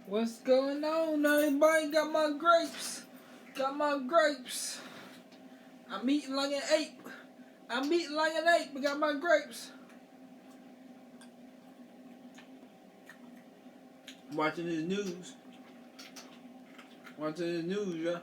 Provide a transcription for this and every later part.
What's going on, everybody? Got my grapes. Got my grapes. I'm eating like an ape. I'm eating like an ape, but got my grapes. Watching this news. Watching this news, yeah.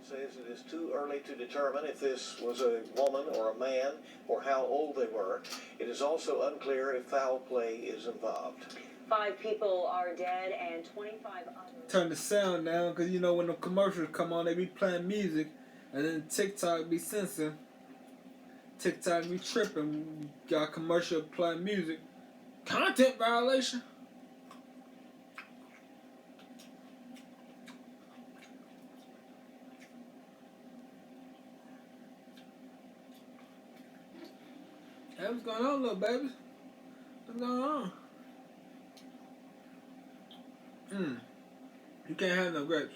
Says it is too early to determine if this was a woman or a man or how old they were. It is also unclear if foul play is involved. 5 people are dead and 25 others. Turn the sound down, because you know when the commercials come on, they be playing music, and then TikTok be censoring. TikTok be tripping. Got commercial playing music. Content violation. Hey, what's going on, little baby? What's going on? You can't have no grapes.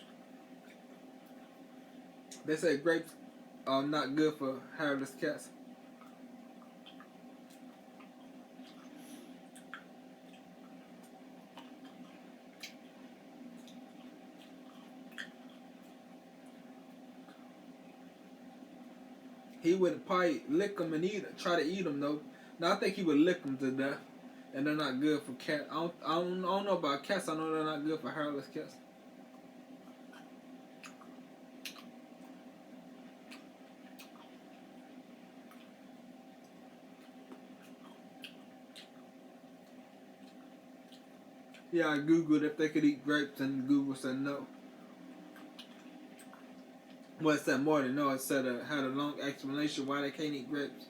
They say grapes are not good for hairless cats. He would probably lick them and try to eat them though. Now I think he would lick them to death, and they're not good for cats. I don't know about cats. I know they're not good for hairless cats. Yeah, I googled if they could eat grapes, and Google said no. Well, it said more than no. It said had a long explanation why they can't eat grapes.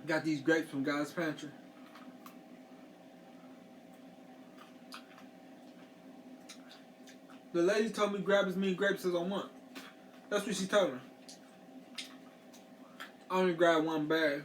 Got these grapes from God's Pantry. The lady told me grab as many grapes as I want. That's what she told me. I only grabbed one bag.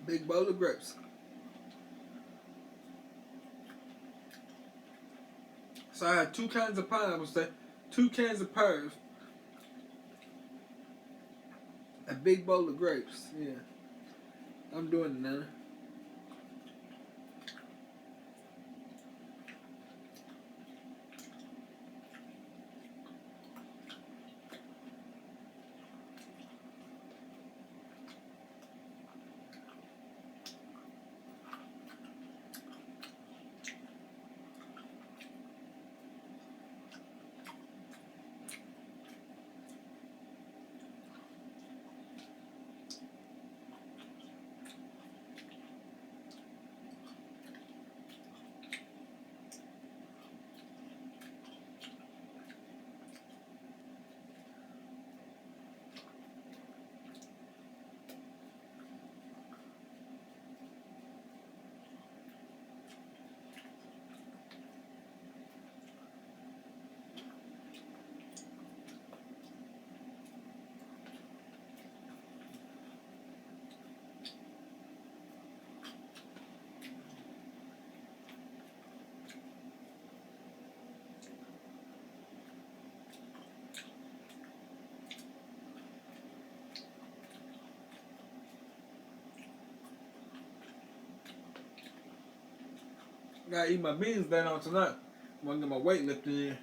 Big bowl of grapes. So I had 2 cans of pineapples there, 2 cans of pears, a big bowl of grapes. Yeah, I'm doing it now. Gotta eat my beans later on tonight. Wanna get my weightlifting in.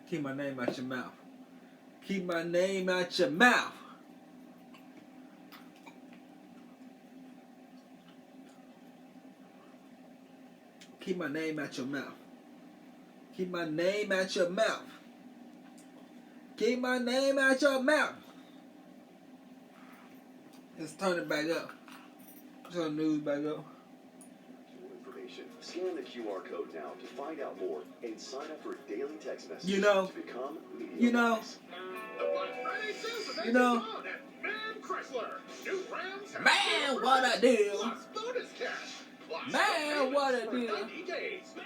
Keep my name out your mouth. Keep my name out your mouth. Keep my name out your mouth. Keep my name out your mouth. Keep my name out your mouth. Let's turn it back up. Turn the news back up. Information. Scan the QR code now to find out more and sign up for daily text messages You know, to become Media you know, Wise. The Black Friday sales event You know. is on at Man Chrysler. New Rams have Man, 0% what a deal. plus bonus cash. Plus Man, no what a payments for deal. 90 days. Man,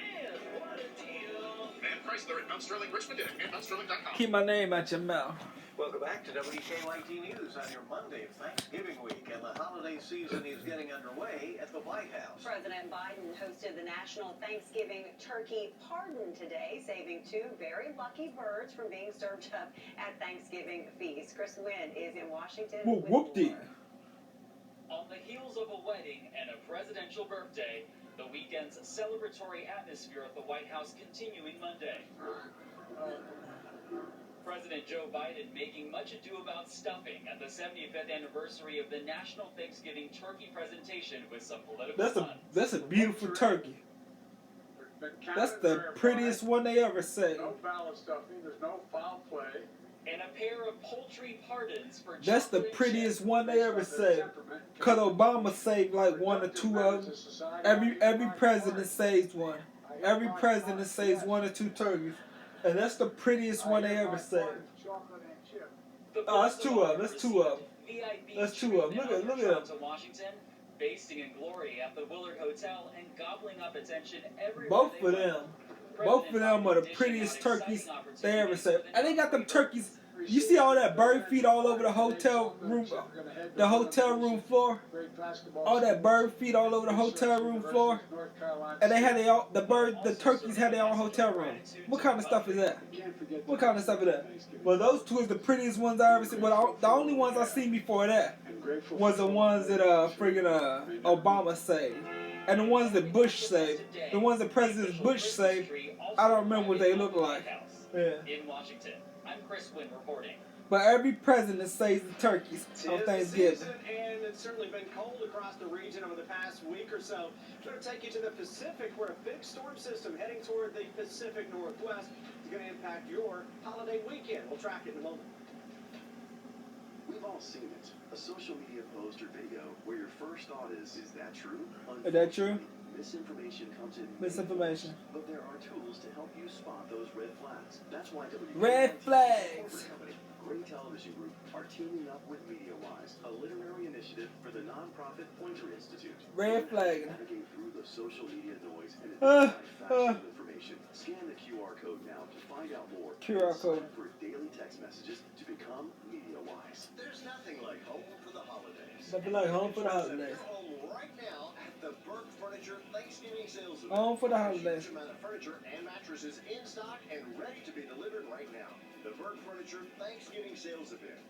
what a deal. Man Chrysler at Mount Sterling, Richmond, and MountSterling.com. Keep my name out your mouth. Welcome back to WKYT News on your Monday of Thanksgiving week, and the holiday season is getting underway at the White House. President Biden hosted the National Thanksgiving Turkey Pardon today, saving two very lucky birds from being served up at Thanksgiving feast. Chris Wynn is in Washington. Whoop, with whoop-dee. more. On the heels of a wedding and a presidential birthday, the weekend's celebratory atmosphere at the White House continuing Monday. President Joe Biden making much ado about stuffing at the 75th anniversary of the National Thanksgiving Turkey presentation with some political That's a beautiful turkey. That's the prettiest one they ever saved. No foul stuffing. There's no foul play. and a pair of poultry pardons for That's the chocolate prettiest chip. one they ever saved. Cause Obama saved like one or two of them. Every president saves one. Every president saves one or two turkeys, and that's the prettiest one they ever saved. The Oh, that's First two of them. That's two of them. VIP That's two of them. treatment Look at on them. trips to Washington, basking in glory at the Willard Hotel and gobbling up attention everywhere Both they of went. them. Both of them are the prettiest turkeys they ever saved. And they got them turkeys. You see all that bird feed all over the hotel room floor? All that bird feed all over the hotel room floor? And they had the turkeys had their own hotel room. What kind of stuff is that? What kind of stuff is that? Well, those two is the prettiest ones I ever seen. Well, the only ones I seen before that was the ones that friggin' Obama saved. And the ones that Bush saved. The ones that President Bush saved, I don't remember what they look like. Yeah. In Washington, I'm Chris Wynn reporting. But every president saves the turkeys on Thanksgiving. Season, and it's certainly been cold across the region over the past week or so. We're going to take you to the Pacific, where a big storm system heading toward the Pacific Northwest is going to impact your holiday weekend. We'll track it in a moment. We've all seen it. A social media post or video where your first thought is that true? Is that true? Misinformation comes in. Misinformation. But there are tools to help you spot those red flags. That's why Red flags. Gray Television Group are teaming up with MediaWise, a literary initiative for the nonprofit Pointer Institute. Red flag. Navigate through the social media noise and identify factual information. Scan the QR code now to find out more. QR And code. sign up for daily text messages to become MediaWise. There's nothing like home for the holidays. Nothing like home for the holidays. You're home right now at the Burke Furniture Thanksgiving Sales Event. Home for the There's holidays. a huge amount of furniture and mattresses in stock and ready to be delivered right now. The Burke Furniture Thanksgiving Sales Event.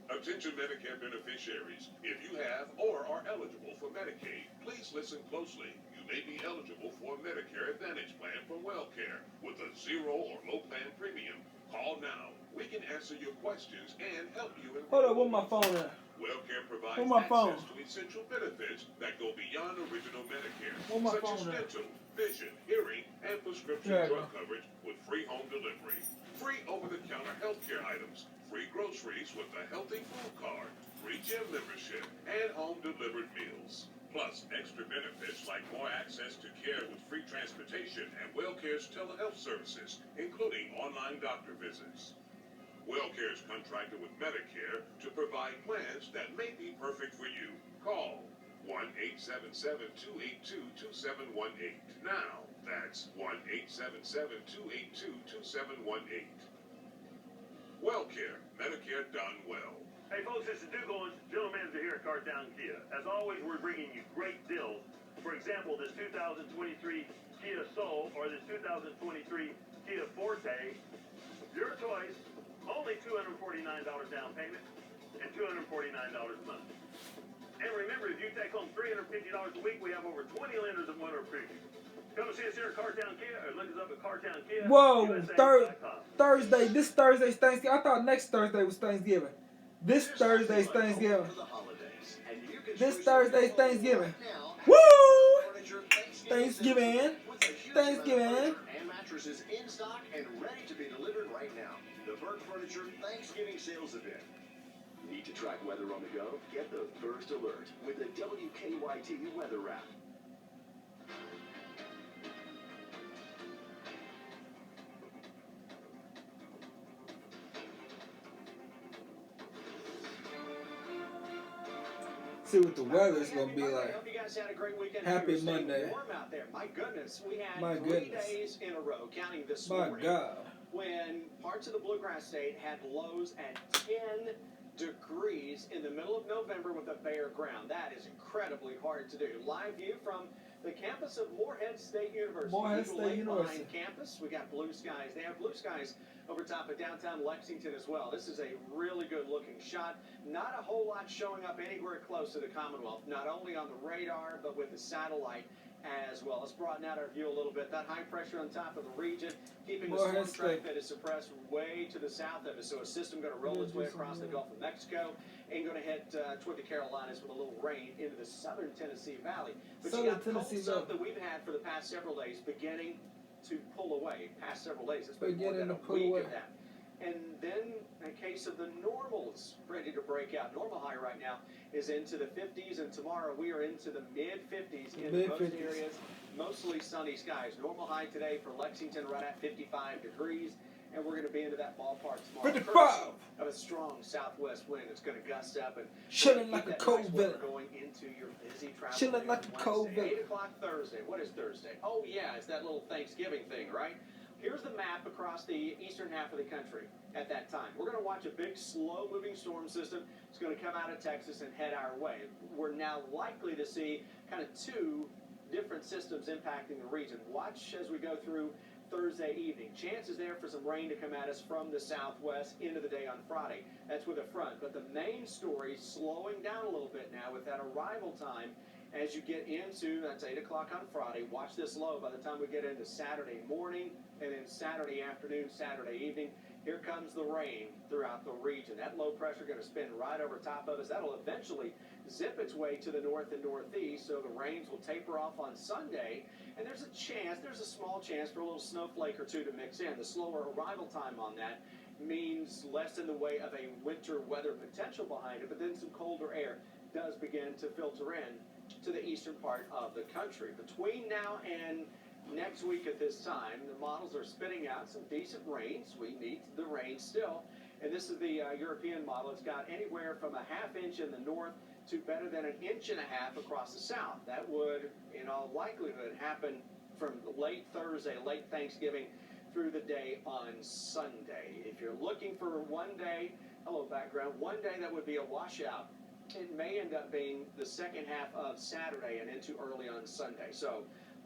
Attention Medicare beneficiaries. If you have or are eligible for Medicaid, please listen closely. You may be eligible for a Medicare Advantage plan from WellCare with a zero or low plan premium. Call now. We can answer your questions and help you in. Hold up, where my phone at? WellCare provides Where my phone? access to essential benefits that go beyond original Medicare, Where my such as phone at? dental, vision, hearing, and prescription There you drug coverage with free home delivery, free over-the-counter healthcare items, free groceries with a healthy food card, free gym membership, and home-delivered meals. Plus, extra benefits like more access to care with free transportation and WellCare's telehealth services, including online doctor visits. WellCare is contracted with Medicare to provide plans that may be perfect for you. Call 1-877-282-2718. Now, that's 1-877-282-2718. WellCare, Medicare done well. Hey folks, this is Duke Owens, General Manager here at Cartown Kia. As always, we're bringing you great deals. For example, this 2023 Kia Soul or this 2023 Kia Forte, your choice, only $249 down payment and $249 a month. And remember, if you take home $350 a week, we have over 20 lenders of winter premium. Come and see us here at Cartown Kia or look us up at Cartown Kia. Whoa, USA.com. Thursday. This Thursday's Thanksgiving. I thought next Thursday was Thanksgiving. This Thursday's Thanksgiving. This Thursday's Thanksgiving. Woo! Thanksgiving. Thanksgiving. And mattresses in stock and ready to be delivered right now. The Burke Furniture Thanksgiving Sales Event. Need to track weather on the go? Get the first alert with the WKYT Weather app. See what the weather's gonna be I like. hope you guys had a great weekend. Happy It was staying Monday. warm out there. My goodness, we had My 3 goodness. days in a row, counting this My morning, God. when parts of the Bluegrass State had lows at 10 degrees in the middle of November with a bare ground. That is incredibly hard to do. Live view from the campus of Morehead State University. Morehead Eagle State Lake University. Behind campus, we got blue skies. They have blue skies over top of downtown Lexington as well. This is a really good looking shot. Not a whole lot showing up anywhere close to the Commonwealth, not only on the radar, but with the satellite as well. Let's broaden out our view a little bit. That high pressure on top of the region, keeping the Morehead storm track State. that is suppressed way to the south of us. So a system going to roll its way across the Gulf of Mexico and going to head toward the Carolinas with a little rain into the southern Tennessee Valley. But you Southern got cold Tennessee stuff Valley. that we've had for the past several days beginning to pull away. Past several days. It's been more Beginning than to a pull week away. of that. And then a case of the normals ready to break out. Normal high right now is into the 50s, and tomorrow we are into the mid-50s in most Mid-50s. areas. Mostly sunny skies. Normal high today for Lexington right at 55 degrees, and we're going to be into that ballpark tomorrow. 55. Courtesy of a strong southwest wind that's going to gust up and Chilling keep like a that cold nice weather villain. going into your busy travel. Chilling day like on a cold Wednesday. villain. 8 o'clock Thursday. What is Thursday? Oh yeah, it's that little Thanksgiving thing, right? Here's the map across the eastern half of the country at that time. We're going to watch a big, slow-moving storm system. It's going to come out of Texas and head our way. We're now likely to see kind of 2 different systems impacting the region. Watch as we go through Thursday evening. Chances there for some rain to come at us from the southwest into the day on Friday. That's with a front. But the main story slowing down a little bit now with that arrival time as you get into, that's 8 o'clock on Friday. Watch this low by the time we get into Saturday morning and then Saturday afternoon, Saturday evening. Here comes the rain throughout the region. That low pressure going to spin right over top of us. That'll eventually zip its way to the north and northeast, so the rains will taper off on Sunday. And there's a small chance for a little snowflake or two to mix in. The slower arrival time on that means less in the way of a winter weather potential behind it, but then some colder air does begin to filter in to the eastern part of the country. Between now and next week at this time, the models are spitting out some decent rains. We need the rain still. And this is the European model. It's got anywhere from a ½ inch in the north to better than 1.5 inches across the south. That would, in all likelihood, happen from late Thursday, late Thanksgiving, through the day on Sunday. If you're looking for one day, hello background, one day that would be a washout, it may end up being the second half of Saturday and into early on Sunday. So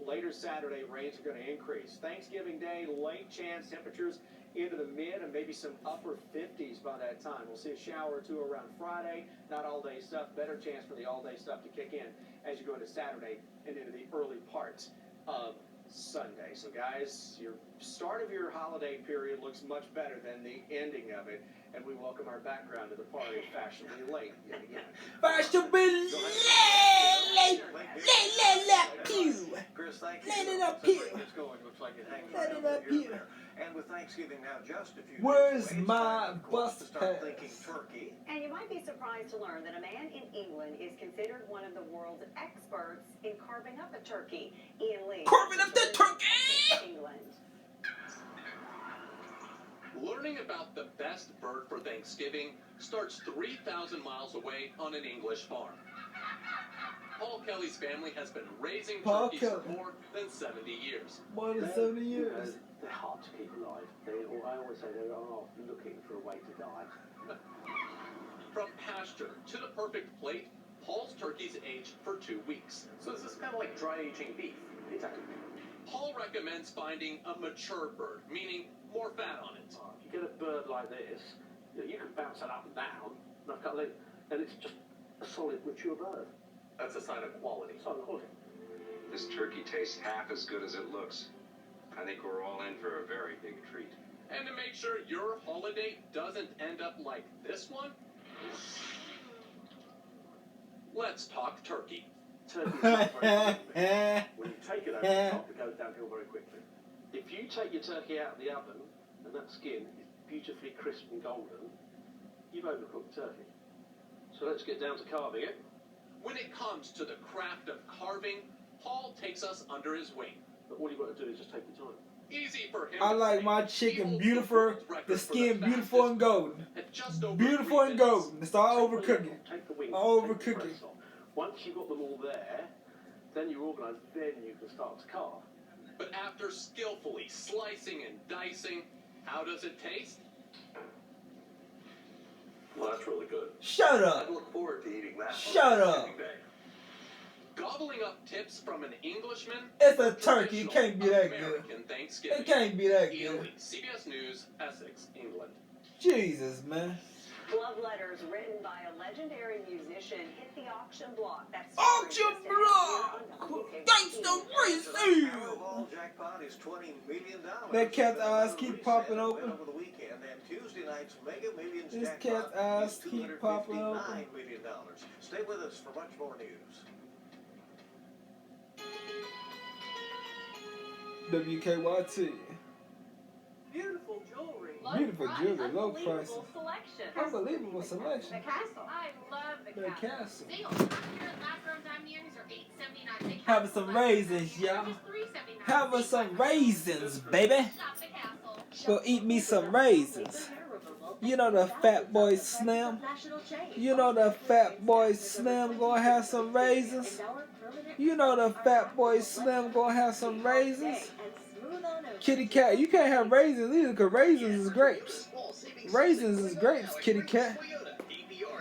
later Saturday, rains are going to increase. Thanksgiving Day, late chance, temperatures into the mid and maybe some upper 50s by that time. We'll see a shower or two around Friday. Not all-day stuff. Better chance for the all-day stuff to kick in as you go into Saturday and into the early parts of Sunday. So, guys, your start of your holiday period looks much better than the ending of it. And we welcome our background to the party of fashionably late yet again. Fashionably late. Chris, thank you. Let it up So here. it's going. Looks like it hangs Let right it over up here here. there. And with Thanksgiving now just a few days Where's away, it's my time, of course, bus to start pass? thinking turkey. And you might be surprised to learn that a man in England is considered one of the world's experts in carving up a turkey. Ian Lee. Carving up the turkey! England. Learning about the best bird for Thanksgiving starts 3,000 miles away on an English farm. Paul Kelly's family has been raising Paul turkeys Kelly. for more than 70 years. More than 70 years. They're hard to keep alive. I always say they are looking for a way to die. From pasture to the perfect plate, Paul's turkeys age for 2 weeks. So this is kind of like dry aging beef. Exactly. Paul recommends finding a mature bird, meaning more fat on it. If you get a bird like this, you can bounce it up and down, and it's just a solid mature bird. That's a sign of quality. Sign of quality. This turkey tastes half as good as it looks. I think we're all in for a very big treat. And to make sure your holiday doesn't end up like this one, let's talk turkey. Turkey is not very good. When you take it over the top, it goes downhill very quickly. If you take your turkey out of the oven, and that skin is beautifully crisp and golden, you've overcooked turkey. So let's get down to carving it. When it comes to the craft of carving, Paul takes us under his wing. But all you've got to do is just take your time. Easy for him. I to like say. my He chicken holds beautiful, world's record the for skin the beautiful fastest and golden. at just over Beautiful 3 and minutes. golden. Start overcooking. Take the wings. Overcook take the it. breasts off. Once you've got them all there, then you're organised, then you can start to carve. But after skillfully slicing and dicing, how does it taste? Well, that's really good. Shut I up. look forward to eating that. Shut up. Thanksgiving Day. Gobbling up tips from an Englishman? It's a or turkey. It traditional can't be that good. American Thanksgiving? It can't be that Ian good. Lee, CBS News, Essex, England. Jesus, man. Love letters written by a legendary musician hit the auction block. That's Auction block! Gangsta racing! Powerball jackpot is $20 million. That cat's eyes Another keep reset popping event open. over the weekend, and Tuesday night's Mega Millions This jackpot cat's eyes is keep popping $259 open. million. Stay with us for much more news. WKYT. Beautiful jewelry. Beautiful jewelry, low prices. Selection. Unbelievable selection. The castle. I love the The castle. castle. Sales out here at Lab Grown Diamond Earrings are $8.79. They Having have some select raisins, diamond y'all. earrings for $3.79. Having some raisins, baby. Shop the castle. Go eat me some raisins. You know the Fat Boy Slim? You know the Fat Boy Slim gonna have some raisins? You know the Fat Boy Slim gonna have some raisins? Kitty Cat, you can't have raisins either because raisins is grapes. Raisins is grapes, Kitty Cat.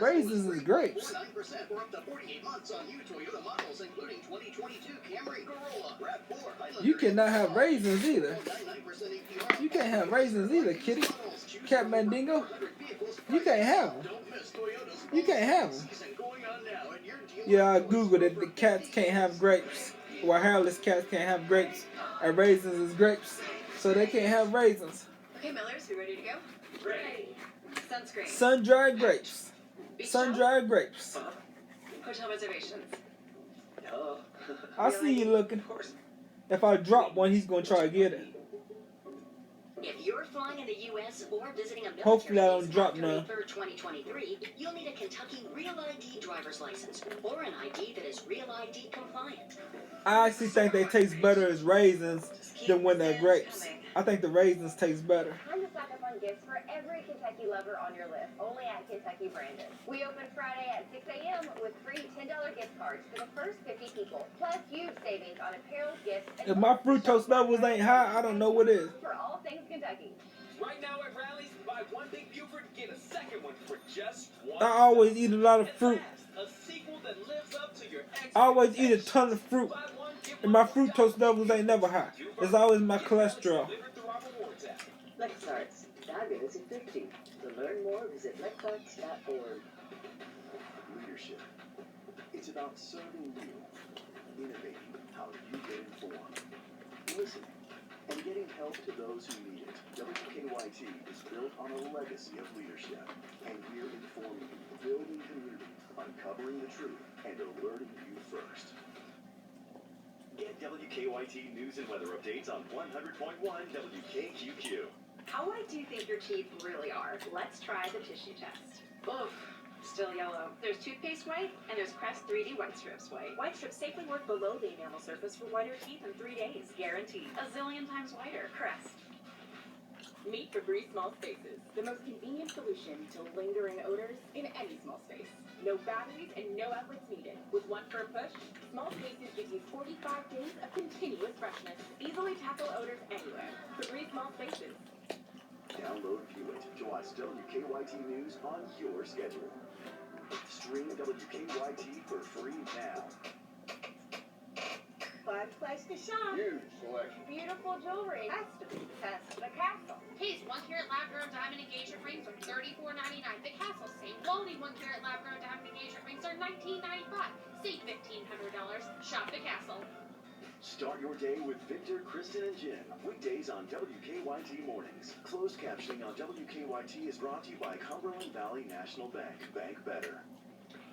Raisins is grapes. 9% for up to 48 months on new Toyota models, including 2022 Camry, Corolla, RAV4, Highlander. You cannot have raisins either. 99% APR. You can't have raisins either, Kitty. Cat Mandingo. You can't have them. Don't miss Toyota's You can't have them. season going on now at your dealer. Yeah, I googled it. The cats can't have grapes. Well, hairless cats can't have grapes. And raisins is grapes. So they can't have raisins. Okay, Millers, we ready to go? Ready. Sunscreen. Sun-dried grapes. Sun-dried grapes. Hotel reservations. Duh. I see you looking. If I drop one, he's gonna try to get it. If you're flying in the U.S. or visiting a military Hopefully I don't base drop after none. May 3rd, 2023, you'll need a Kentucky Real ID driver's license or an ID that is Real ID compliant. I actually think they taste better as raisins than when they're grapes. I think the raisins taste better. Time to stock up on gifts for every Kentucky lover on your list, only at Kentucky Branded. We open Friday at 6 a.m. with free $10 gift cards for the first 50 people, plus huge savings on apparel, gifts, and If my fructose levels ain't high, I don't know what is. for all things Kentucky. Right now at Rally's, buy one big Buford, get a second one for just $1. I always eat a lot of fruit. A sequel that lives up to your I always eat a ton of fruit. And my fructose levels ain't never high. It's always my cholesterol. LexArts, fabulous at 50. To learn more, visit lexarts.org. Leadership. It's about serving you, innovating how you get informed, listening, and getting help to those who need it. WKYT is built on a legacy of leadership, and we're informing you, building community, uncovering the truth, and alerting you first. Get WKYT news and weather updates on 100.1 WKQQ. How white do you think your teeth really are? Let's try the tissue test. Oof, still yellow. There's toothpaste white, and there's Crest 3D White Strips white. White Strips safely work below the enamel surface for whiter teeth in 3 days. Guaranteed. A zillion times whiter. Crest. Meet Febreze Small Spaces, the most convenient solution to lingering odors in any small space. No batteries and no outlets needed. With one firm push, Small Spaces gives you 45 days of continuous freshness. Easily tackle odors anywhere. Febreze Small Spaces. Download, view it, to watch WKYT News on your schedule. Stream WKYT for free now. Fun place to shop. Huge selection. Beautiful jewelry. Has to be the best. The Castle. Case 1 carat lab grown diamond engagement rings are $34.99. The Castle same quality 1 carat lab grown diamond engagement rings are $19.95. Save $1,500. Shop the Castle. Start your day with Victor, Kristen, and Jim. Weekdays on WKYT Mornings. Closed captioning on WKYT is brought to you by Cumberland Valley National Bank. Bank better.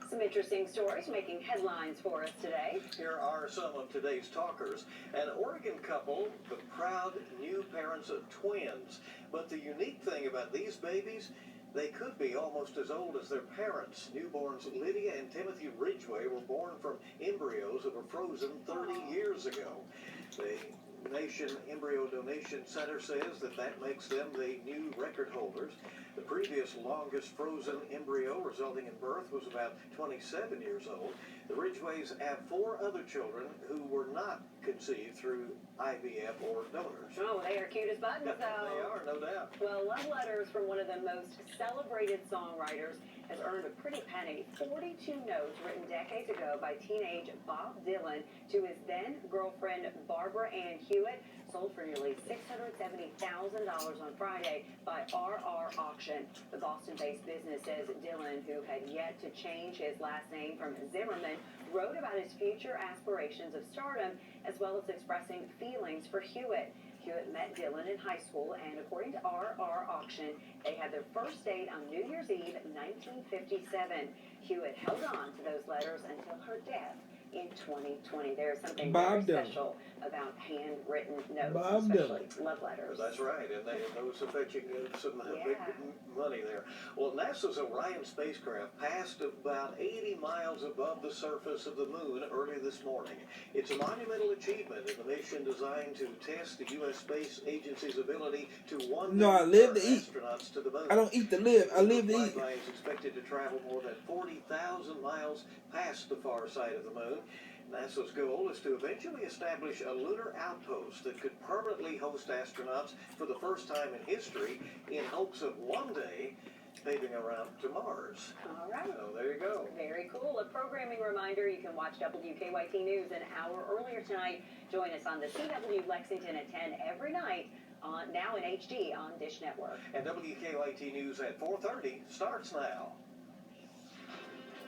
Some interesting stories making headlines for us today. Here are some of today's talkers. An Oregon couple, the proud new parents of twins. But the unique thing about these babies, they could be almost as old as their parents. Newborns Lydia and Timothy Ridgway were born from embryos that were frozen 30 years ago. The Nation Embryo Donation Center says that makes them the new record holders. The previous longest frozen embryo resulting in birth was about 27 years old. The Ridgways have 4 other children who were not conceived through IVF or donors. Oh, they are cute as buttons, though. They are, no doubt. Well, love letters from one of the most celebrated songwriters has earned a pretty penny. 42 notes written decades ago by teenage Bob Dylan to his then-girlfriend Barbara Ann Hewitt sold for nearly $670,000 on Friday by RR Auction. The Boston-based business says Dylan, who had yet to change his last name from Zimmerman, wrote about his future aspirations of stardom as well as expressing feelings for Hewitt. Hewitt met Dylan in high school, and according to RR Auction, they had their first date on New Year's Eve, 1957. Hewitt held on to those letters until her death in 2020. There is something very special about handwritten notes, especially love letters. That's right, and those affect you some big money there. Well, NASA's Orion spacecraft passed about 80 miles above the surface of the moon early this morning. It's a monumental achievement in the mission designed to test the U.S. Space Agency's ability to I live to eat. astronauts to the moon. I don't eat to live. I live to eat. The flyby is expected to travel more than 40,000 miles past the far side of the moon. NASA's goal is to eventually establish a lunar outpost that could permanently host astronauts for the first time in history in hopes of one day paving a route to Mars. All right. So there you go. Very cool. A programming reminder, you can watch WKYT News an hour earlier tonight. Join us on the CW Lexington at 10 every night, now in HD on Dish Network. And WKYT News at 4:30 starts now.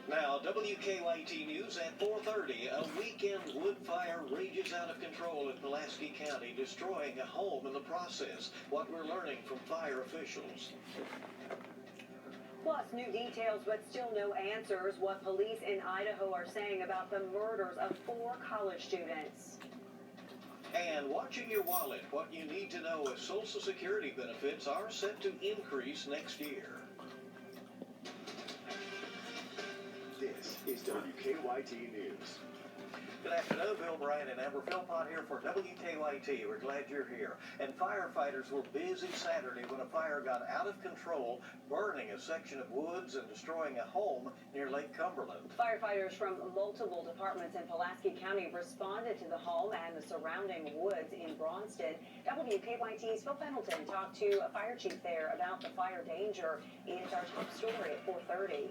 Now, WKYT News at 4:30. A weekend wood fire rages out of control in Pulaski County, destroying a home in the process. What we're learning from fire officials. Plus, new details, but still no answers. What police in Idaho are saying about the murders of 4 college students. And watching your wallet, what you need to know as Social Security benefits are set to increase next year. This is WKYT News. Good afternoon, Bill Bryant and Amber Philpott here for WKYT. We're glad you're here. And firefighters were busy Saturday when a fire got out of control, burning a section of woods and destroying a home near Lake Cumberland. Firefighters from multiple departments in Pulaski County responded to the home and the surrounding woods in Braunston. WKYT's Phil Pendleton talked to a fire chief there about the fire danger. It's our top story at 4:30.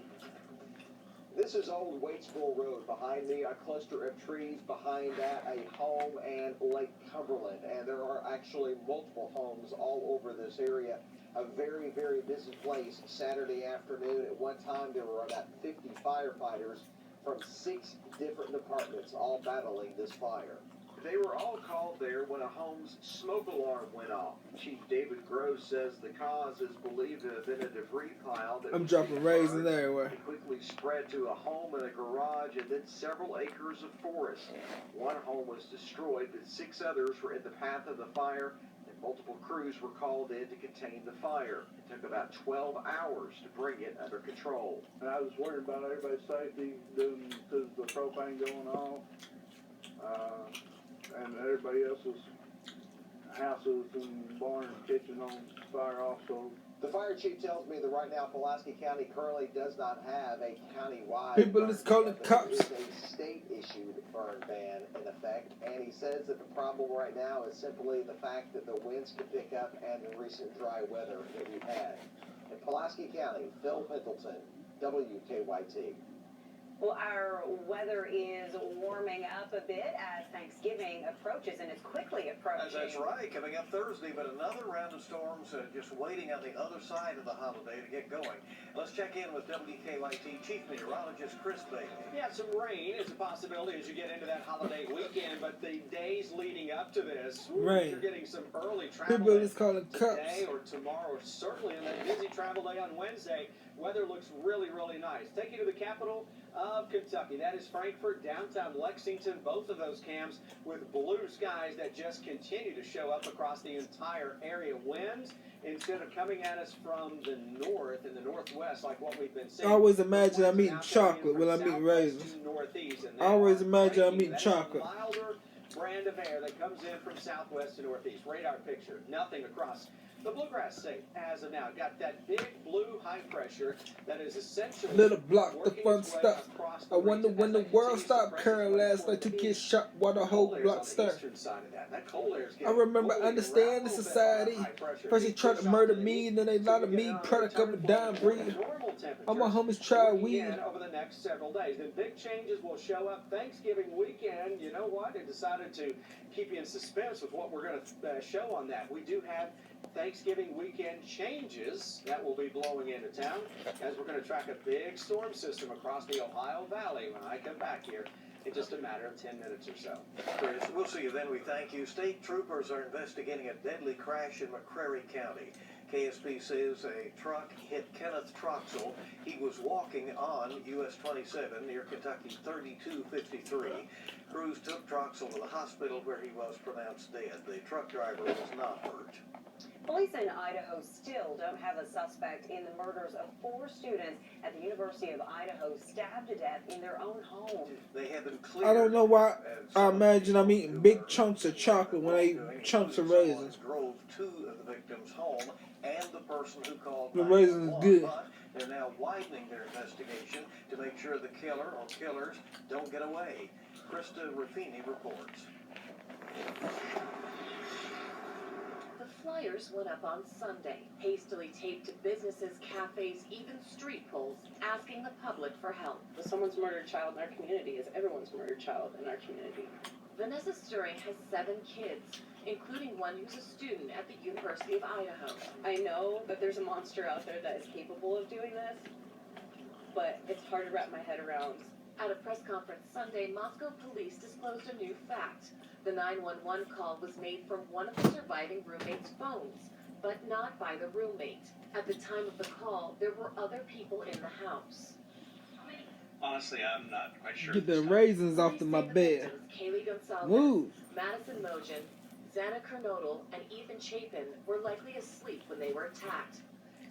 This is Old Waitsville Road. Behind me, a cluster of trees. Behind that, a home and Lake Cumberland. And there are actually multiple homes all over this area. A very, very busy place Saturday afternoon. At one time, there were about 50 firefighters from 6 different departments all battling this fire. They were all called there when a home's smoke alarm went off. Chief David Gross says the cause is believed to have been a debris pile that I'm dropping raisins everywhere. It quickly spread to a home and a garage and then several acres of forest. One home was destroyed, but 6 others were in the path of the fire, and multiple crews were called in to contain the fire. It took about 12 hours to bring it under control. And I was worried about everybody's safety because the propane going off. And everybody else's houses and barn and kitchen on fire also. The fire chief tells me that right now Pulaski County currently does not have a county-wide People burn just call ban, it but cops. there is a state-issued burn ban in effect, and he says that the problem right now is simply the fact that the winds could pick up and the recent dry weather that we've had. In Pulaski County, Phil Pendleton, WKYT. Well, our weather is warming up a bit as Thanksgiving approaches, and it's quickly approaching. That's right, coming up Thursday, but another round of storms just waiting on the other side of the holiday to get going. Let's check in with WKYT Chief Meteorologist Chris Bailey. Yeah, some rain is a possibility as you get into that holiday weekend, but the days leading up to this, Rain. you're getting some early travel People just call it cups. today or tomorrow, or certainly in that busy travel day on Wednesday. Weather looks really, really nice. Take you to the capital of Kentucky. That is Frankfort, downtown Lexington. Both of those cams with blue skies that just continue to show up across the entire area. Winds, instead of coming at us from the north and the northwest like what we've been seeing. I always imagine I'm eating chocolate when I'm eating raisins. I always imagine I'm eating chocolate. Milder brand of air that comes in from southwest to northeast. Radar picture, nothing across the Bluegrass State as of now. Got that big blue high pressure that is essentially Little block, the working fun its way stuff. across the I wonder region when as the it world continues to stopped press curling its way last night to toward get the shot while the whole cold air's block on the stirred. eastern side of that. That cold air's I getting remember moving understand around the a little bit society. on high pressure. First they It tried pushed to off murder the me, east, then they so allowed you me get on product return of a flight dime to breed. normal All my temperatures homies try looking weed. in over the next several days. Then big changes will show up Thanksgiving weekend. You know what? They decided to keep you in suspense with what we're going to show on that. We do have Thanksgiving weekend changes that will be blowing into town as we're going to track a big storm system across the Ohio Valley when I come back here in just a matter of 10 minutes or so. Chris, we'll see you then. We thank you. State troopers are investigating a deadly crash in McCreary County. KSP says a truck hit Kenneth Troxel. He was walking on US 27 near Kentucky 3253. Crews took Troxel to the hospital where he was pronounced dead. The truck driver was not hurt. Police in Idaho still don't have a suspect in the murders of 4 students at the University of Idaho stabbed to death in their own home. They have been cleared. I don't know why I imagine I'm eating big chunks of chocolate when I eat chunks of raisins. Drove to the victim's home and the person who called The raisins is good. but they're now widening their investigation to make sure the killer or killers don't get away. Krista Ruffini reports. The flyers went up on Sunday, hastily taped to businesses, cafes, even street poles, asking the public for help. Someone's murdered child in our community is everyone's murdered child in our community. Vanessa Stirring has 7 kids, including one who's a student at the University of Idaho. I know that there's a monster out there that is capable of doing this, but it's hard to wrap my head around. At a press conference Sunday, Moscow police disclosed a new fact. The 911 call was made from one of the surviving roommates' phones. but not by the roommate. At the time of the call, there were other people in the house. Honestly, I'm not quite sure. Get the raisins off of my bed. Kaylee Gonzalez, Move. Madison Mogen, Xana Kernodle, and Ethan Chapin were likely asleep when they were attacked.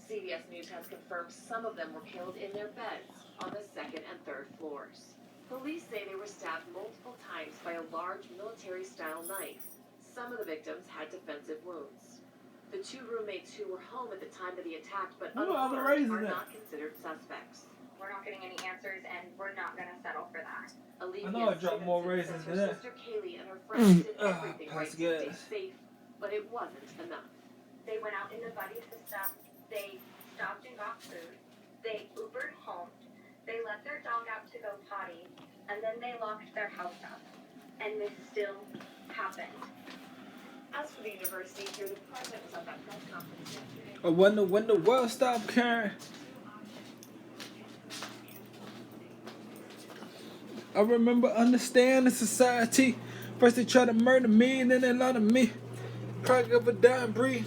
CBS News has confirmed some of them were killed in their beds on the second and third floors. Police say they were stabbed multiple times by a large military-style knife. Some of the victims had defensive wounds. The two roommates who were home at the time of the attack but unarmed are not considered suspects. We're not getting any answers, and we're not going to settle for that. I know I dropped more raisins than that. Sister Kaylee and her friends did everything right to stay gas. safe, but it wasn't enough. They went out in the buddy system. They stopped and got food. They Ubered home. They let their dog out to go potty, and then they locked their house up. And this still happened. As for the university, here the president was at that press conference yesterday. I wonder when the world stopped caring. I remember understanding society. First they tried to murder me, and then they lied to me. Crack of a dying breed.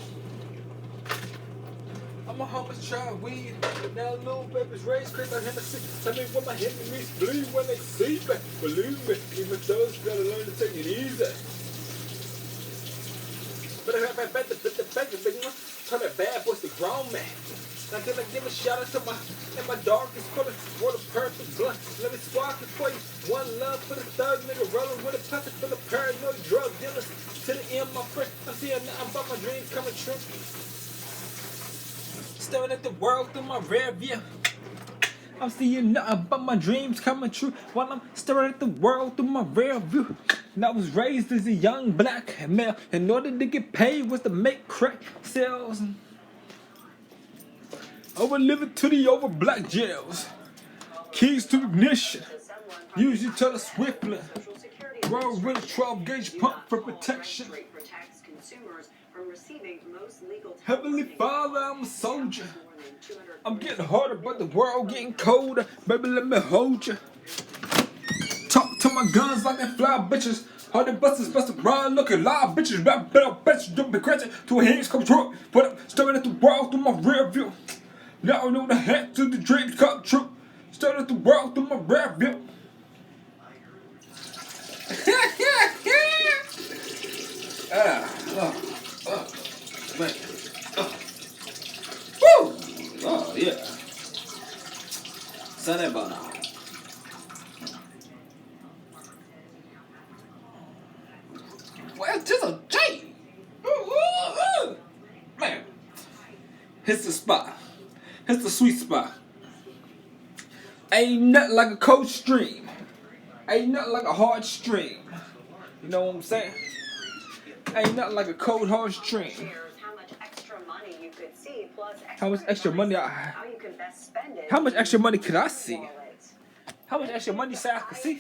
I'm a homeless child, weed. Now little babies raised Chris on Hennessy. Tell me what my enemies bleed when they see me. Believe me, even those gotta learn to take it easy. But I bet the big one. Turn that bad boys to grown man. Now can I give a shout out to my darkest color for the perfect blunt. Let me spark it for you. One love for the third nigga rolling with a plastic for the paranoid drug dealers. To the end, my friend. I'm seeing nothing but my dreams coming true. Staring at the world through my rear view. I'm seeing nothing but my dreams coming true. While I'm staring at the world through my rear view. And I was raised as a young black male. In order to get paid was to make crack sales. I would live it to the over black jails. Keys to ignition. Use each other swiftly. Roll with a 12-gauge pump for protection. Heavenly Father, I'm a soldier. I'm getting harder, but the world getting colder. Baby, let me hold you. Talk to my guns like they fly bitches. All the buses bust around, looking live bitches. Rap better, bet you don't be crazy. Two hands come true. But I'm staring at the world through my rear view. Now I know the hat to the dreams come true. Staring at the world through my rear view. Man. Woo! Oh, yeah. Sanebana. Well, just a J. Man. Hits the spot. Hits the sweet spot. Ain't nothing like a cold stream. Ain't nothing like a hard stream. You know what I'm saying? Ain't nothing like a cold hard stream. How much extra money you could see, plus How much extra money how you can best spend it. How much extra money could I see? How much extra money say I could see?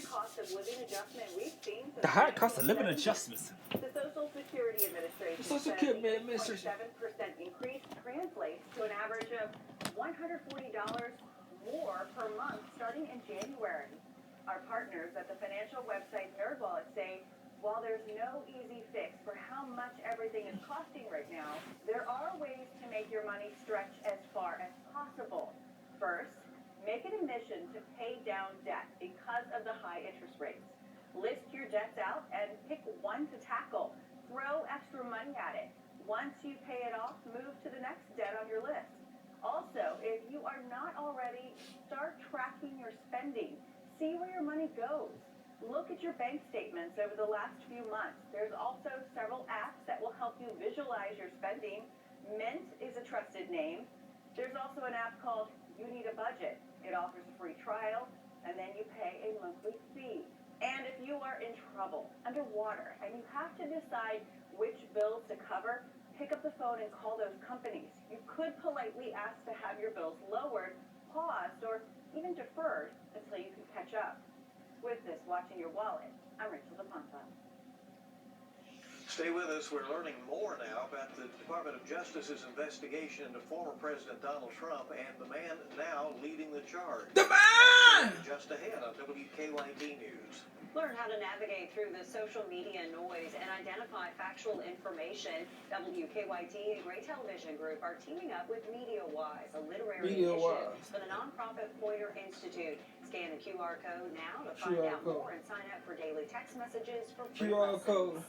The higher cost of living adjustments. The Social Security Administration The Social Security Administration. 7% increase translates to an average of $140 more per month starting in January. Our partners at the financial website NerdWallet say while there's no easy fix for how much everything is costing right now, there are ways to make your money stretch as far as possible. First, make it a mission to pay down debt because of the high interest rates. List your debts out and pick one to tackle. Throw extra money at it. Once you pay it off, move to the next debt on your list. Also, if you are not already, start tracking your spending. See where your money goes. Look at your bank statements over the last few months. There's also several apps that will help you visualize your spending. Mint is a trusted name. There's also an app called You Need a Budget. It offers a free trial, and then you pay a monthly fee. And if you are in trouble, underwater, and you have to decide which bills to cover, pick up the phone and call those companies. You could politely ask to have your bills lowered, paused, or even deferred until you can catch up. With this, watching your wallet, I'm Rachel DePonta. Stay with us. We're learning more now about the Department of Justice's investigation into former President Donald Trump and the man now leading the charge. The man! Just ahead on WKYT News. Learn how to navigate through the social media noise and identify factual information. WKYT and Gray Television Group are teaming up with MediaWise, a literary initiative for the nonprofit Poynter Institute. Scan the QR code now to find out more and sign up for daily text messages for free QR code.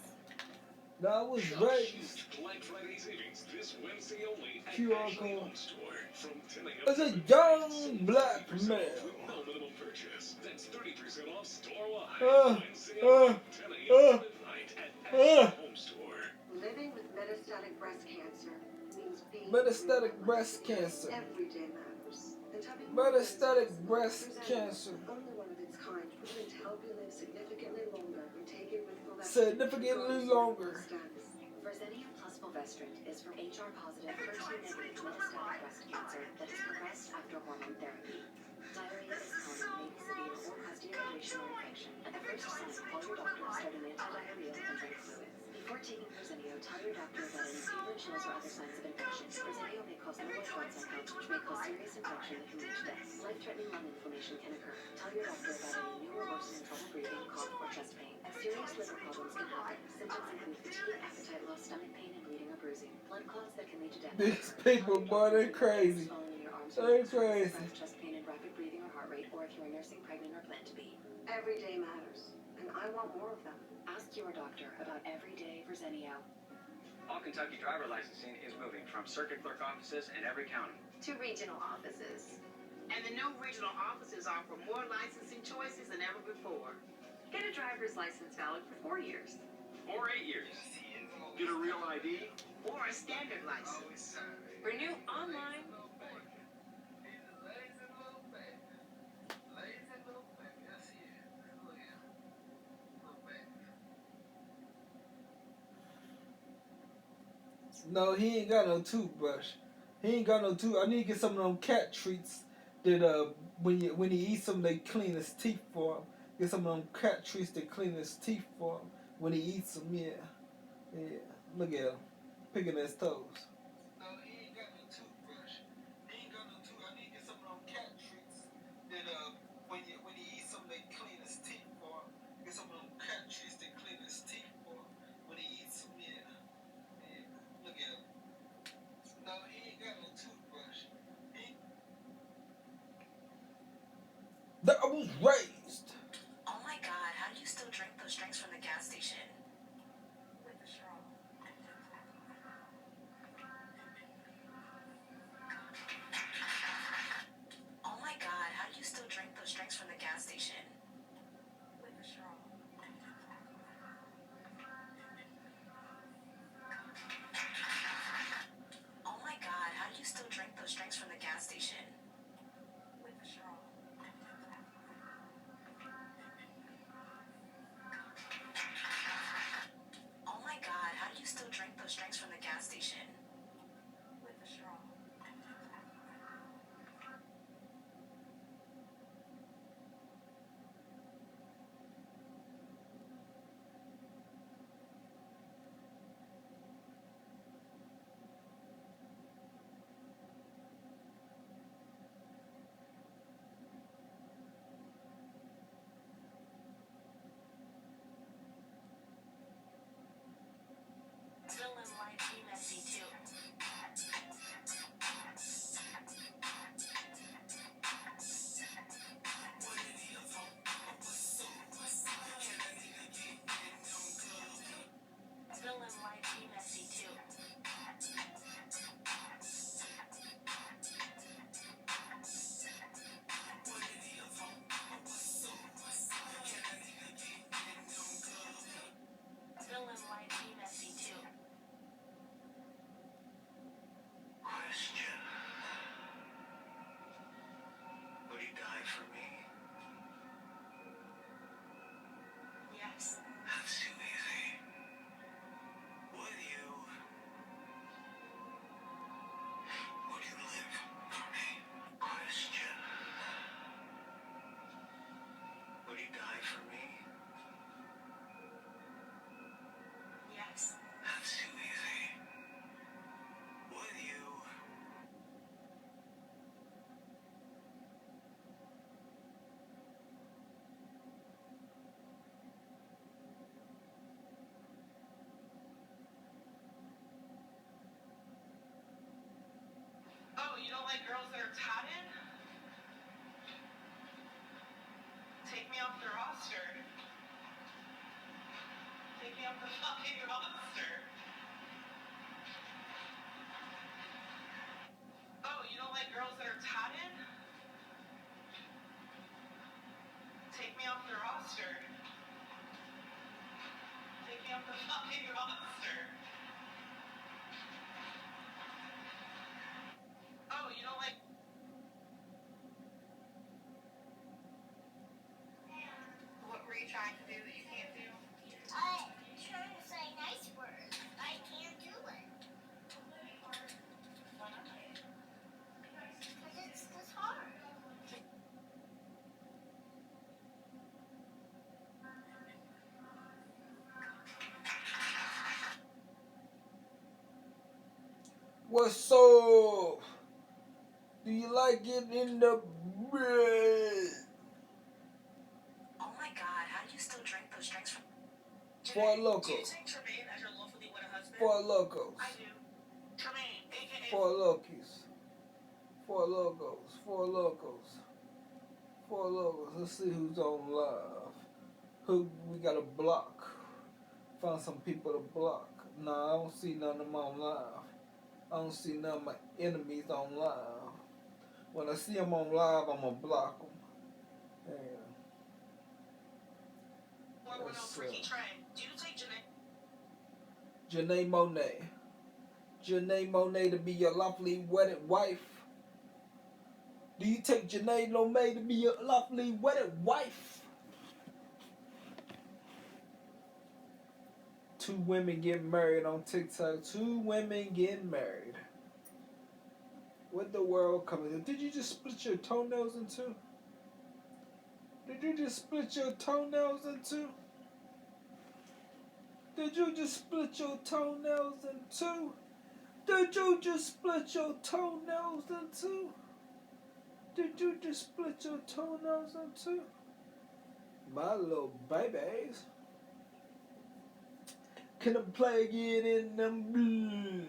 That was right. Black Friday savings this Wednesday only at QR Ashley code. Home Store from 10 a.m. It's a young black man. with no minimum purchase. That's 30% off store-wide. Wednesday only, 10 a.m. to midnight at Ashley Home Store. Living with metastatic breast cancer means being Metastatic breast cancer. every day matters. And having Metastatic breast cancer. only one of its kind, proven to help you live significantly longer when taken with fulvestrant. Significantly longer. Verzenio plus fulvestrant is for HR-positive, HER2-negative metastatic breast cancer that has progressed after hormone therapy. Diarrhea is common, may be severe, or cause dehydration or infection. At the first sign, call your doctor to start an antidiarrheal and drink fluids. Before taking Verzenio, tell your doctor about any fever, chills, or other signs of infection. Verzenio may cause low white blood cell counts, which may cause serious infection that can lead to death. Life-threatening lung inflammation can occur. Tell your doctor about any new or worsening trouble breathing, cough, or chest pain. Serious liver problems can happen. Symptoms include fatigue, appetite loss, stomach pain, and bleeding or bruising. Blood clots that can lead to death. These people, boy, they're crazy. They're crazy. Chest pain and rapid breathing or heart rate, or if you're nursing, pregnant, or plan to be. Every day matters, and I want more of them. Ask your doctor about everyday Verzenio. All Kentucky driver licensing is moving from circuit clerk offices in every county to regional offices. And the new regional offices offer more licensing choices than ever before. Get a driver's license valid for 4 years. or 8 years. Get a real ID or a standard license. Renew online. No, he ain't got no toothbrush. He ain't got no tooth. I need to get some of them cat treats that when he eats them, they clean his teeth for him. Get some of them cat treats that clean his teeth for him when he eats them. Yeah, yeah. Look at him picking his toes. No, he ain't got no toothbrush. He ain't got no tooth. I need to get some of them cat treats that when he eats them, they clean his teeth for him. Get some of them cat treats that clean his teeth for him when he eats them. Yeah. Look at him. No, he ain't got no toothbrush. That I was raised. Oh my God, how do you still drink those drinks from the gas station? With a straw. Oh my God, how do you still drink those drinks from the gas station? With a straw. Oh my God, how do you still drink those drinks from the gas station? With a straw. like girls that are tatted? Take me off the roster. Take me off the fucking roster. Oh, you don't like girls that are tatted? Take me off the roster. Take me off the fucking roster. Oh, you don't like... What were you trying to do that you can't do? I'm trying to say nice words. I can't do it. Why not? Because it's this hard. What's up? Do you like it in the bread? Oh my god, how do you still drink those drinks from... Four Locos. Do you take Tremaine as your lawfully wedded husband? Four Locos. I do. Tremaine, aka... Four Lokis. Four Locos. Four Locos. Four Locos. Let's see who's on live. Who we got to block? Find some people to block. Nah, I don't see none of them on live. I don't see none of my enemies on live. When I see them on live, I'm going to block them. Yeah. What freaky Trey? Do you take Janae? Janae Monet. Janae Monet to be your lovely wedded wife. Do you take Janae Monet to be your lovely wedded wife? 2 women get married on TikTok. 2 women get married. What the world coming to? Did you just split your toenails in 2? Did you just split your toenails in 2? Did you just split your toenails in 2? Did you just split your toenails in 2? Did you just split your toenails in 2? My little babies. Can I play it in them blue?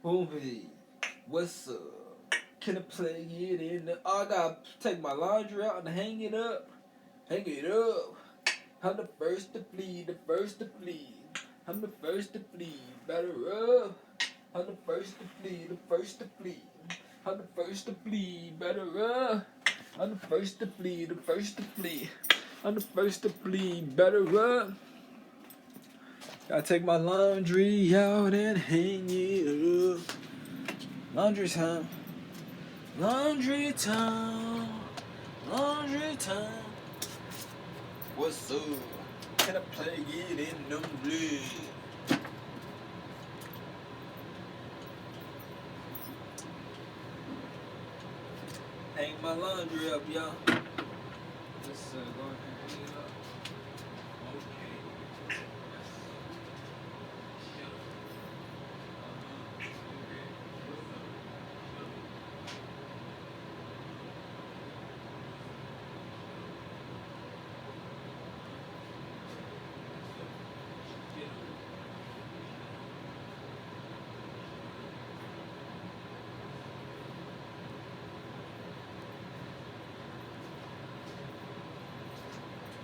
Boomby, what's up? Can I play it in the... Oh, I gotta take my laundry out and hang it up. Hang it up. I'm the first to flee, the first to flee. I'm the first to flee, better up. I'm the first to flee, the first to flee. I'm the first to flee, better up. I'm the first to flee, the first to flee. I'm the first to flee, better up. Gotta take my laundry out and hang it up. Laundry time. Laundry time. Laundry time. What's up? Can I play it in them blue? Hang my laundry up, y'all. Let's go ahead and hang it up. Okay.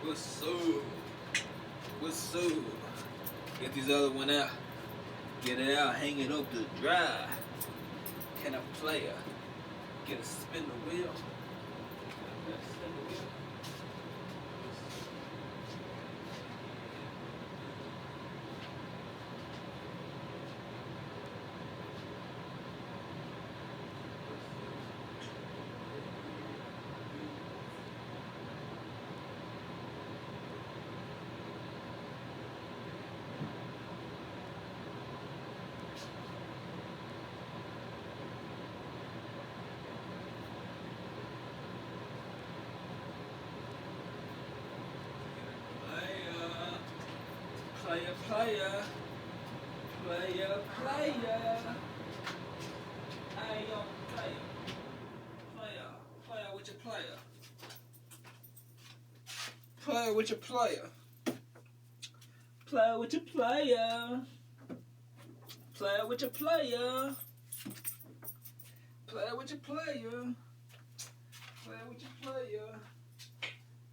What's up? What's up? Get these other one out. Get it out, hang it up to dry. Can I play her? Get a spin the wheel. Spin the wheel. Player, player, player, player. Hey, yo, player, player, player with your player. Player with your player. Player with your player. Player with your player. Play with your player. Play with your player.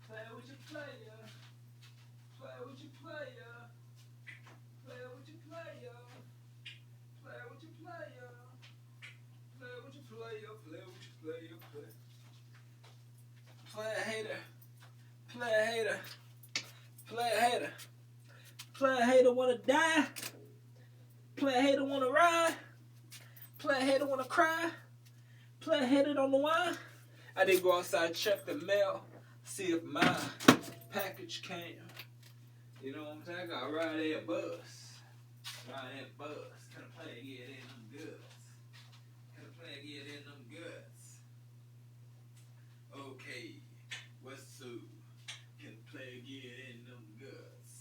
Play with your player. Play with your player. Play with your player. Play with your player. Play with your player. Play with your player. Play a hater. Play a hater. Play a hater. Play a hater wanna die. Play a hater wanna ride. Play a hater wanna cry. Play a hater on the wine. I did go outside, check the mail, see if my package came. You know what I'm saying? I got a ride air bus. Ride air bus. Can a player get in them goods? Can a player get in them goods? Okay, what's up? Can a player get in them goods?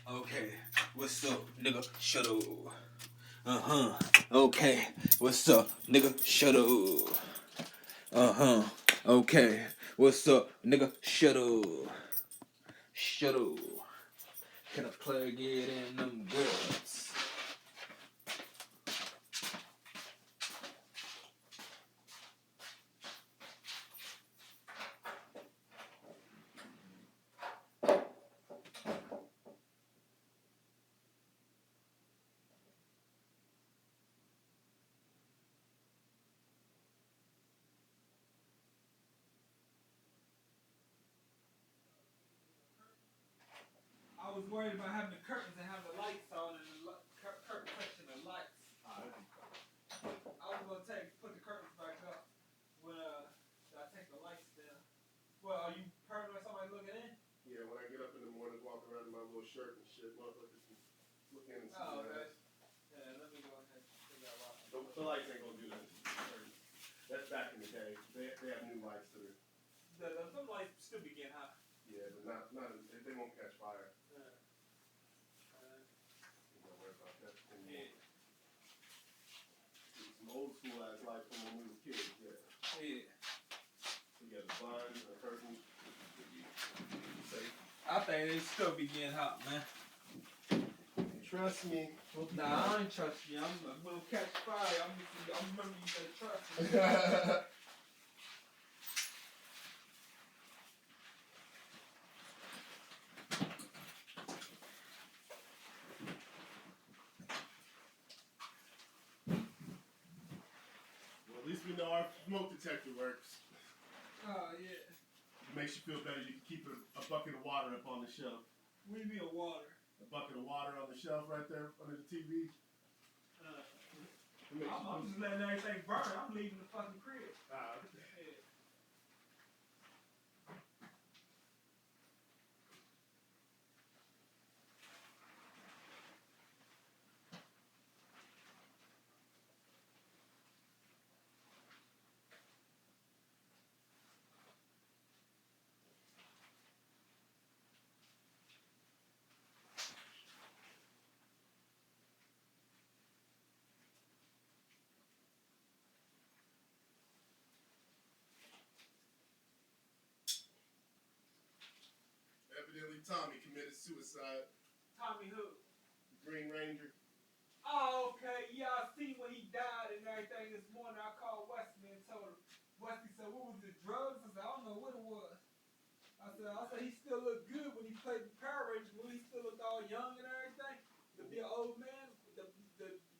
Okay, what's up, nigga? Shut up. Okay, what's up, nigga? Shut up. Okay, what's up, nigga? Shut up. Shut up. Can a player get in them goods? I was worried about having the curtains and having the lights on and the curtain touching the lights. I was gonna put the curtains back up when I take the lights down. Well, are you paranoid somebody looking in? Yeah, when I get up in the morning, walk around in my little shirt and shit, motherfuckers can look in and see Oh, my okay. ass. Yeah, let me go ahead and figure out why. The lights ain't gonna do that. That's back in the day. They have new lights that are. Some lights still be getting hot. Yeah, but they won't catch fire. Don't worry about that. Yeah. Some old school ass lights from when we were kids. Yeah. Yeah. So you got the blinds, the curtains. Safe. I think they still be getting hot, man. Trust me. Nah, I ain't trust you. I'm gonna catch fire. I'm remember you said trust me. Well, at least we know our smoke detector works. Oh, yeah. It makes you feel better. You can keep a bucket of water up on the shelf. What do you mean a water? A bucket of water on the shelf right there under the TV. I'm just letting everything burn. I'm leaving the fucking crib. Okay. Yeah. Evidently, Tommy committed suicide. Tommy who? Green Ranger. Oh, okay. Yeah, I see when he died and everything this morning. I called Wesley and told him. Wesley said, what was it, drugs? I said, I don't know what it was. I said he still looked good when he played the Power Rangers movie. He still looked all young and everything. To be an old man, the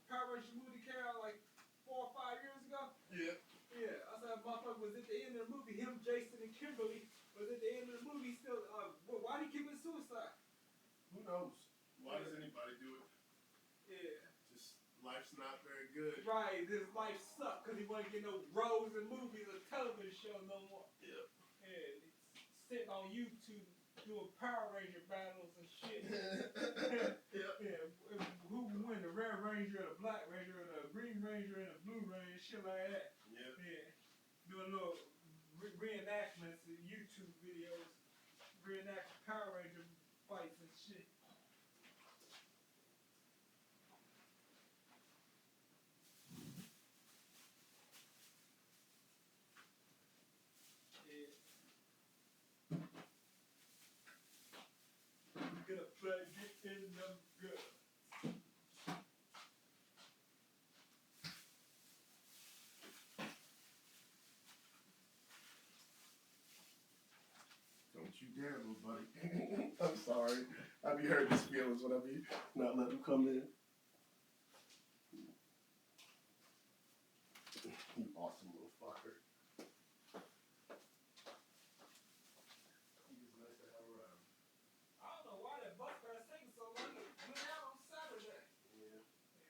Power Rangers movie came out like 4 or 5 years ago. Yeah. Yeah, I said, motherfucker was at the end of the movie. Him, Jason, and Kimberly was at the end of the movie still. Why did he commit suicide? Who knows? Why does anybody do it? Yeah. Just life's not very good. Right, his life sucked because he wasn't getting no roles in movies or television show no more. Yep. Yeah, he's sitting on YouTube doing Power Ranger battles and shit. Yep. Yeah, who would win, the Red Ranger or the Black Ranger or the Green Ranger and the Blue Ranger, shit like that. Yep. Yeah, doing little reenactments and YouTube videos, reenact Power Ranger fights and shit. Gonna play get in them good. you dare, little buddy. I'm sorry. I be hurting his feelings when I be not letting him come in. You awesome little fucker. He's nice to have around. I don't know why that bus pass taking so long. It went out on Saturday. Yeah.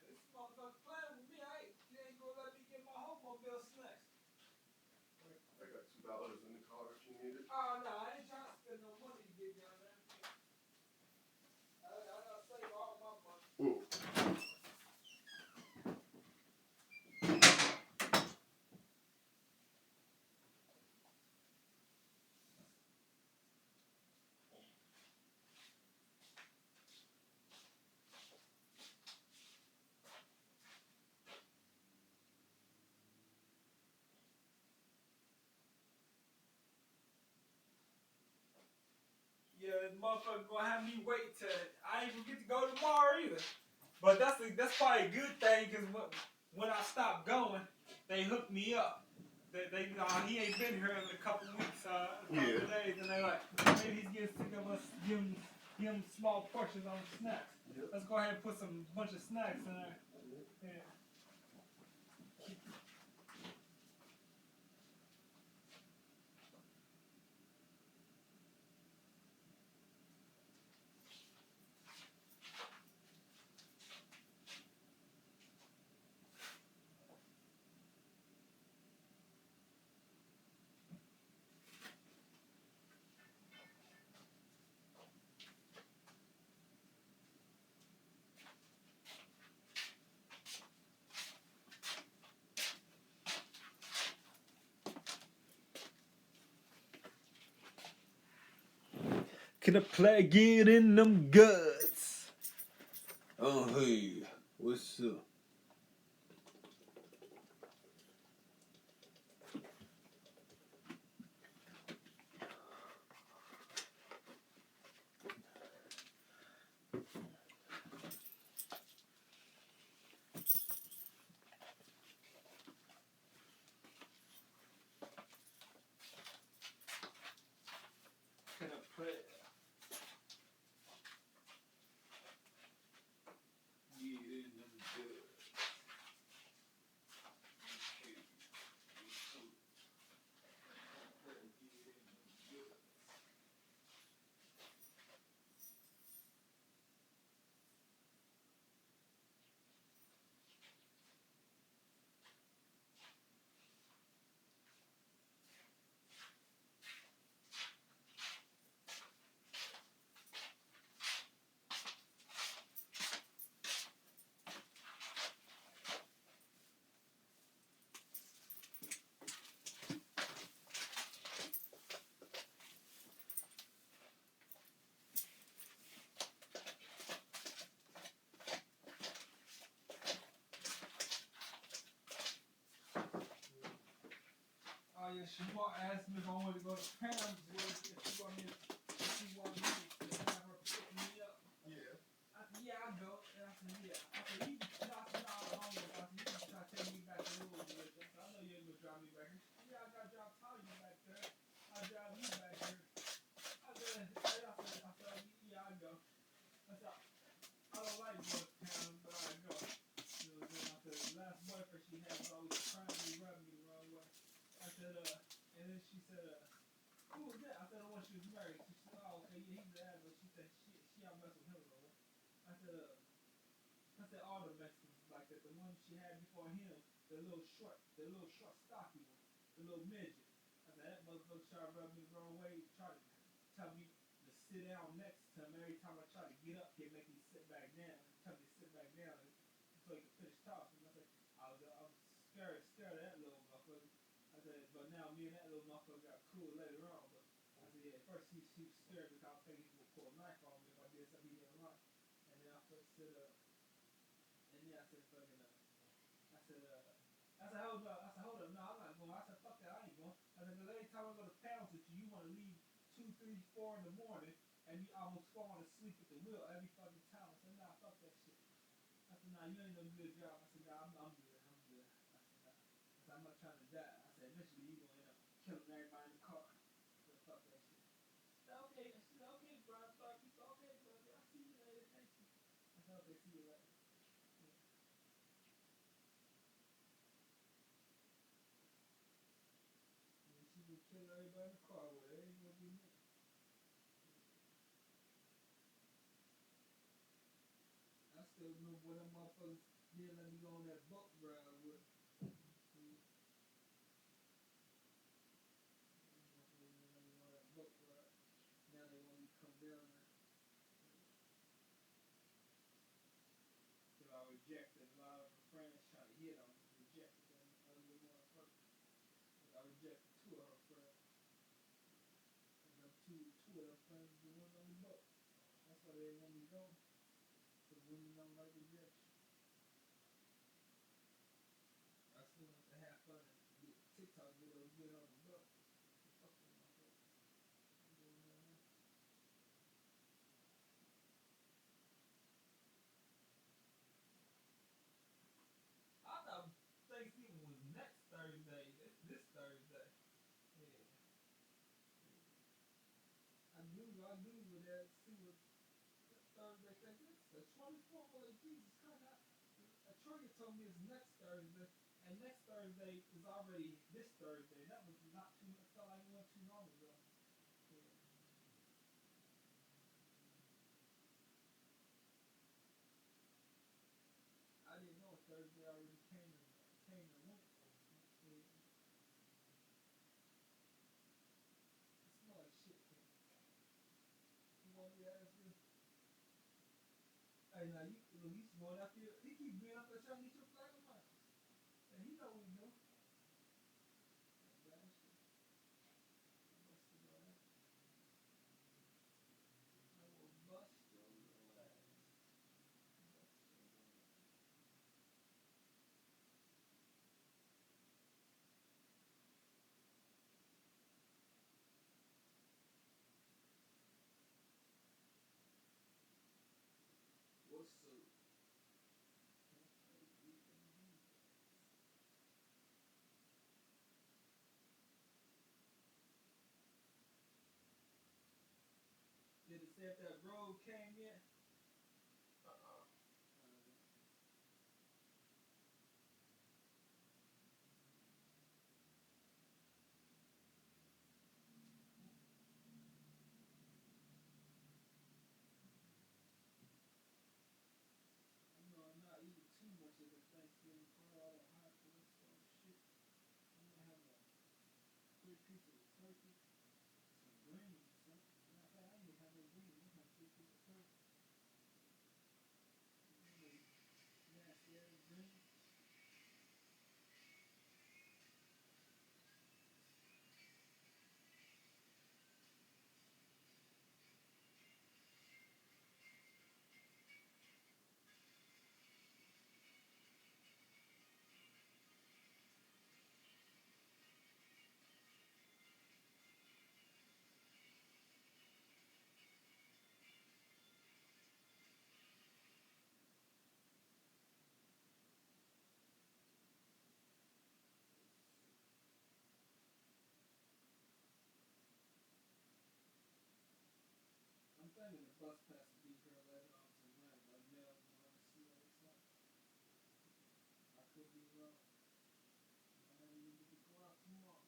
This motherfucker playing with me. You ain't gonna let me get my Homemobile snacks. I got $2 in the car if you need it. Oh no, I ain't trying to spend no money to get down there. I gotta save all my money. Yeah, this motherfucker gonna have me wait till I ain't gonna get to go tomorrow either. But that's probably a good thing because when I stop going, they hook me up. He ain't been here in a couple weeks, a couple of days, and they like maybe he's getting sick of us giving him small portions on snacks. Yep. Let's go ahead and put some bunch of snacks in there. Yeah. Can I plug it in them guts? Oh, hey, what's up? Can I play? Get in them guts. Oh yeah, Shamar asked me if I wanted to go to Pam's with if she wanted me to have her pick me up. Yeah. I said, yeah, I'll go. And I said, yeah. I said, you can no, I said, no, I said, you can try to take me back to Louisville. I know you ain't gonna drive me back here. Yeah, I gotta drive Tyler back there. I'll drive you back here. I said, yeah, I'll go. I said, I don't like going to Pam, but I'll go. You know what I'm saying? I said, the last boyfriend she had was always trying to rub me the wrong way. I said, and then she said, who was that? I said, the one she was married. She said, oh, okay, yeah, he's the ass, but she said, she don't mess with him no more. I said, all the Mexicans like that. The one she had before him, the little short stocky one, the little midget. I said, that motherfucker tried to rub me the wrong way, tried to tell me to sit down next to him. Every time I try to get up, he'd make me sit back down. Tell me to sit back down so he could finish talking. I said, I was scared of that little motherfucker. I said, but now me and that little motherfucker got cool later on. But I said, yeah, at first he was scared because I was thinking he would pull a knife on me if I did something he didn't like. And then I said, hold up, no, I'm not going. I said, fuck that, I ain't going. I said, because every time I go to Pounds with you, you want to leave 2, 3, 4 in the morning, and you almost falling asleep at the wheel every fucking time. I said, nah, fuck that shit. I said, nah, you ain't no good job. I said, nah, I'm good. I said, nah. I said, I'm not trying to die. I said, eventually you gonna end up killing everybody in the car. I said, fuck that shit. So, ate. And she said, okay, Brian Stark. He said, okay, brother. I'll see you later. Thank you. I said, okay, see you later. Yeah. And she been killing everybody in the car with her. It ain't gonna be me. I still remember when them motherfuckers didn't let me go on that boat ride with her. Now they want me to come down there. So I rejected a lot of her friends trying to hit on me. Rejected them ugly motherfuckers. I rejected 2 of her friends. And them two of them friends the one on the boat. That's why they didn't want me to go. Because women don't like rejection. I still want to have fun and get TikTok videos good on the boat. Fuck them motherfuckers. I'm doing that now. I thought Thanksgiving was next Thursday. It's this Thursday. Yeah. I Googled that to see what Thursday is. The 24th of Jesus Christ. Troya told me it's next Thursday, and next Thursday is already this Thursday. That was not too much. Felt like it wasn't too long ago. Yeah. I didn't know Thursday already came and went. Yeah. It smelled like shit. You want me to ask you? Hey, now you going up here? He keep being up there trying to get your flag of miles. And he know what he doing. I will bust your little ass. What's up? Did it say if that road came yet? I'm not eating too much of the Thanksgiving part. I don't have to. This shit. I'm gonna have a quick piece of turkey, some greens, something. Matter of fact, I ain't have no greens. I'm gonna have a quick piece of turkey. Nasty ass greens. I'm thinking the bus pass will be here later on tonight. Like now, I'm going to see what it's like. I could be wrong. I might even get to go out tomorrow.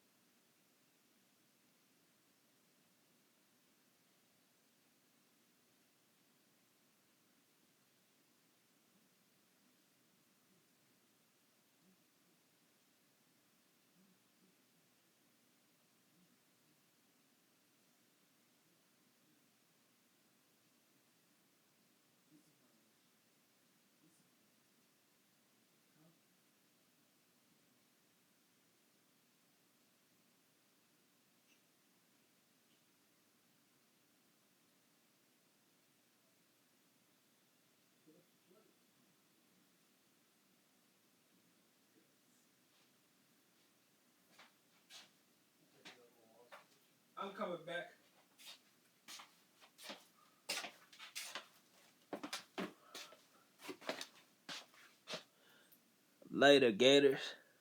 I'm coming back. Later, Gators.